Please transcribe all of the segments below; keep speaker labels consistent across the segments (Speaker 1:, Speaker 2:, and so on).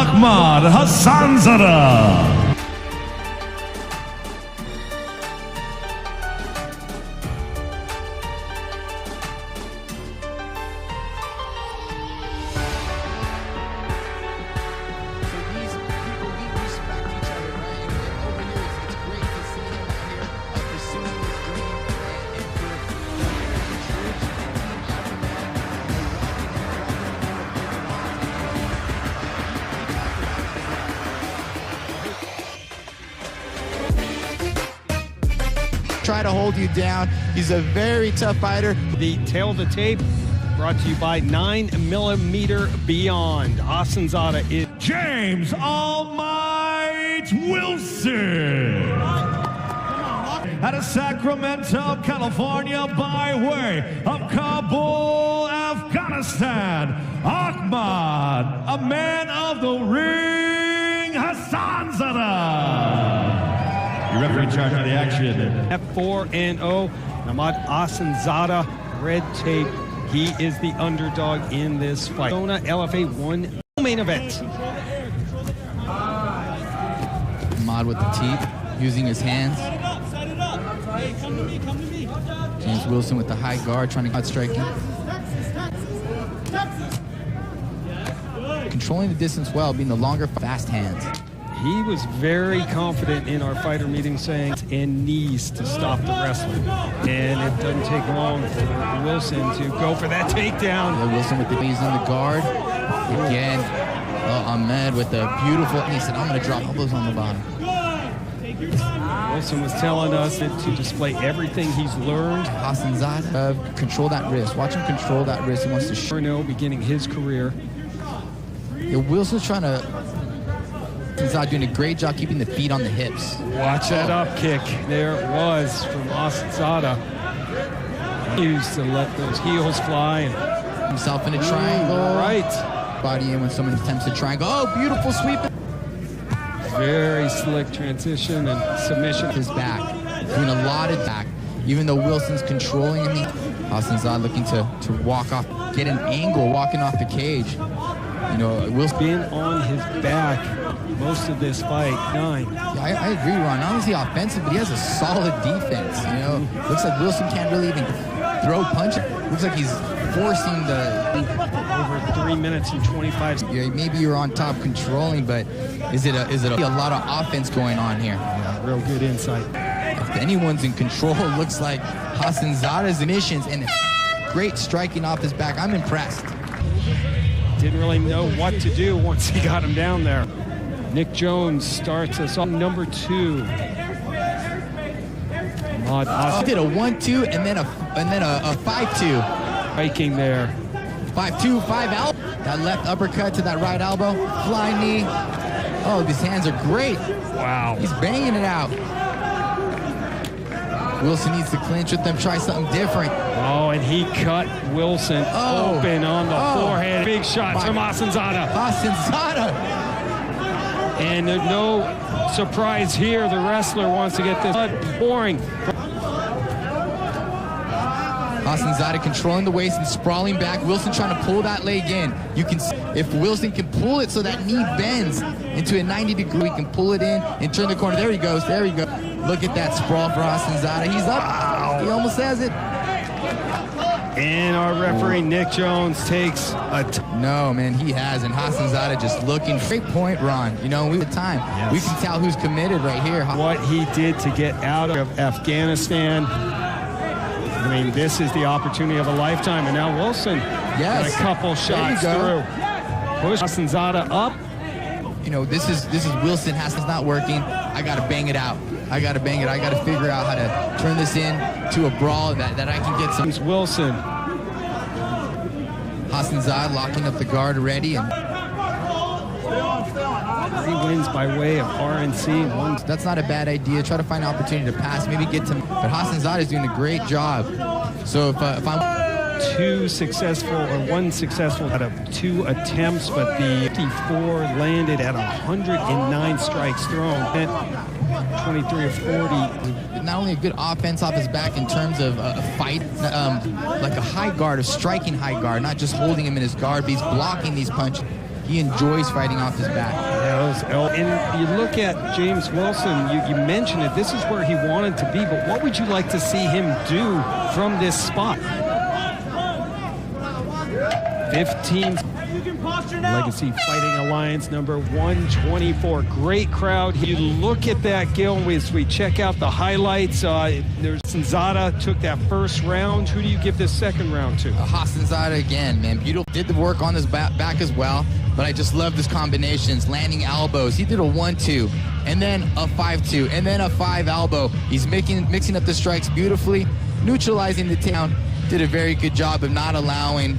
Speaker 1: AHMAD hassanzada.
Speaker 2: Try to hold you down. He's a very tough fighter.
Speaker 3: The tail of the tape brought to you by 9mm Beyond. Hassanzada is
Speaker 1: James Almight Wilson. Out of Sacramento, California, by way of Kabul, Afghanistan, AHMAD, a man of the ring, hassanzada. Your referee in charge of the action.
Speaker 3: F4-0. Ahmad Hassanzada, red tape. He is the underdog in this fight. LFA 1 main event.
Speaker 2: Ahmad with the teep, using his hands. James Wilson with the high guard, trying to out striking. Controlling the distance well, being the longer, fast hands.
Speaker 3: He was very confident in our fighter meeting, saying and knees to stop the wrestler. And it doesn't take long for Wilson to go for that takedown.
Speaker 2: Yeah, Wilson with the knees on the guard. Again, Ahmed with the beautiful, and he said, I'm going to drop elbows on the bottom.
Speaker 3: Wilson was telling us that to display everything he's learned.
Speaker 2: Hassanzada, control that wrist. Watch him control that wrist. He wants to show.
Speaker 3: Beginning his career.
Speaker 2: Yeah, Wilson's trying to... He's not doing a great job keeping the feet on the hips.
Speaker 3: Watch that up kick. There it was from Hassanzada. He used to let those heels fly. And
Speaker 2: himself in a triangle.
Speaker 3: Right.
Speaker 2: Body in when someone attempts a triangle. Oh, beautiful sweep.
Speaker 3: Very slick transition and submission.
Speaker 2: His back. Doing a lot of back. Even though Wilson's controlling him, Hassanzada looking to walk off, get an angle walking off the cage. You know, Wilson
Speaker 3: been on his back most of this fight.
Speaker 2: Yeah, I agree, Ron. Not only is he offensive, but he has a solid defense. You know, looks like Wilson can't really even throw punches. Looks like he's forcing the
Speaker 3: over 3 minutes and 25.
Speaker 2: Yeah, maybe you're on top controlling, but is it a lot of offense going on here?
Speaker 3: Yeah, real good insight.
Speaker 2: If anyone's in control, it looks like Hassanzada's initiations and great striking off his back. I'm impressed.
Speaker 3: Didn't really know what to do once he got him down there. Nick Jones starts us on number 2.
Speaker 2: He did a 1-2 and then a 5-2.
Speaker 3: Hiking there.
Speaker 2: 5-2, 5-out. That left uppercut to that right elbow. Flying knee. Oh, these hands are great.
Speaker 3: Wow.
Speaker 2: He's banging it out. Wilson needs to clinch with them, try something different.
Speaker 3: Oh, and he cut Wilson open on the forehead. Big shot from Hassanzada.
Speaker 2: Hassanzada.
Speaker 3: And no surprise here, the wrestler wants to get this blood pouring.
Speaker 2: Hassanzada controlling the waist and sprawling back. Wilson trying to pull that leg in. You can see if Wilson can pull it so that knee bends into a 90-degree, he can pull it in and turn the corner. There he goes. There he goes. Look at that sprawl for Hassanzada. He's up. Wow. He almost has it.
Speaker 3: And our referee, Nick Jones, takes a...
Speaker 2: No, man, he hasn't. Hassanzada just looking. Great point, Ron. You know, we have time. Yes. We can tell who's committed right here.
Speaker 3: What he did to get out of Afghanistan. I mean, this is the opportunity of a lifetime. And now Wilson got a couple shots through. Push Hassanzada up.
Speaker 2: You know, this is Wilson. Hassan's not working. I got to bang it out. I got to bang it. I got to figure out how to turn this into a brawl that I can get some.
Speaker 3: Wilson.
Speaker 2: Hassanzada locking up the guard already. And
Speaker 3: he wins by way of RNC.
Speaker 2: That's not a bad idea. Try to find an opportunity to pass, maybe get to. But Hassanzada is doing a great job. So if I'm...
Speaker 3: One successful out of 2 attempts, but the 54 landed at 109 strikes thrown. 23 of 40.
Speaker 2: Not only a good offense off his back in terms of a fight, like a high guard, of striking high guard, not just holding him in his guard, but he's blocking these punches. He enjoys fighting off his back.
Speaker 3: And you look at James Wilson, you mentioned it, this is where he wanted to be, but what would you like to see him do from this spot? 15. Legacy Fighting Alliance number 124. Great crowd. You look at that, Gil, as we check out the highlights. There's Zada took that first round. Who do you give this second round to?
Speaker 2: Hassanzada again, man. Beautiful. Did the work on his back as well, but I just love his combinations. Landing elbows. He did a 1-2, and then a 5-2, and then a 5 elbow. He's mixing up the strikes beautifully, neutralizing the takedown. Did a very good job of not allowing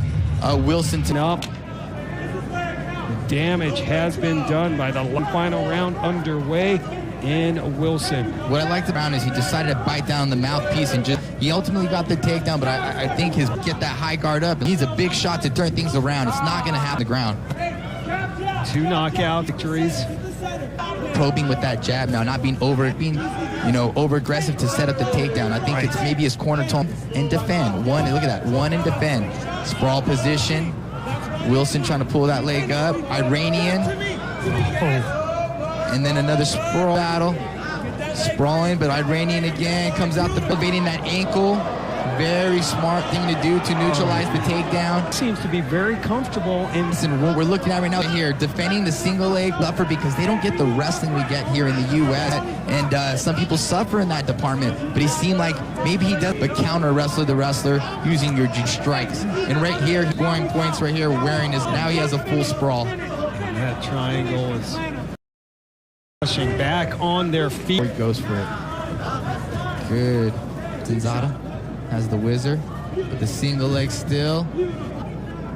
Speaker 2: Wilson to...
Speaker 3: Up. Damage has been done by the final round underway in Wilson.
Speaker 2: What I liked about him is he decided to bite down the mouthpiece and he ultimately got the takedown, but I think get that high guard up. He's a big shot to turn things around. It's not going to happen on the ground.
Speaker 3: 2 knockout victories.
Speaker 2: Probing with that jab now, not being over aggressive to set up the takedown. I think it's maybe his corner tone and defend. Look at that, one and defend. Sprawl position. Wilson trying to pull that leg up. Iranian. And then another sprawl battle. Sprawling, but Iranian again comes out elevating that ankle. Very smart thing to do to neutralize the takedown.
Speaker 3: Seems to be very comfortable.
Speaker 2: What we're looking at right now here, defending the single leg upper, because they don't get the wrestling we get here in the U.S. And some people suffer in that department, but he seemed like maybe he does, but counter wrestler the wrestler using your strikes. And right here, scoring points right here, wearing his, now he has a full sprawl.
Speaker 3: That triangle is pushing back on their feet.
Speaker 2: He goes for it. Good. Zada has the whizzer, but the single leg still.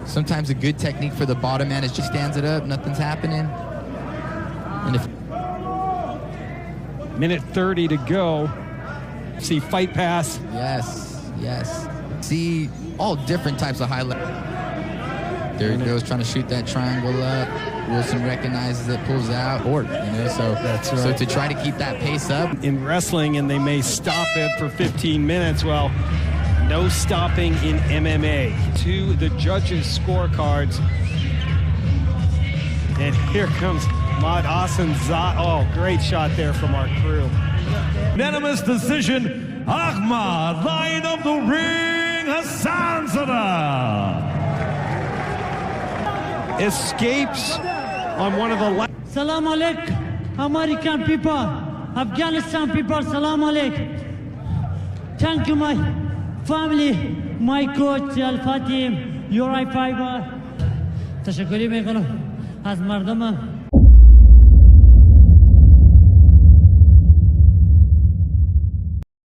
Speaker 2: Sometimes a good technique for the bottom man is just stands it up, nothing's happening. And if
Speaker 3: minute 30 to go. See fight pass.
Speaker 2: Yes. See all different types of highlights. There he goes, trying to shoot that triangle up. Wilson recognizes it, pulls out, so
Speaker 3: that's right.
Speaker 2: So to try to keep that pace up.
Speaker 3: In wrestling, and they may stop it for 15 minutes. Well, no stopping in MMA. To the judges' scorecards. And here comes AHMAD Hassanzada. Oh, great shot there from our crew.
Speaker 1: Unanimous decision, AHMAD, line of the ring, hassanzada.
Speaker 3: Escapes on one of the last.
Speaker 4: Salam alaikum, American people, Afghanistan people, salam alaikum. Thank you, my family, my coach, Al-Fatim, your fiber. تشکری میکنم از مردم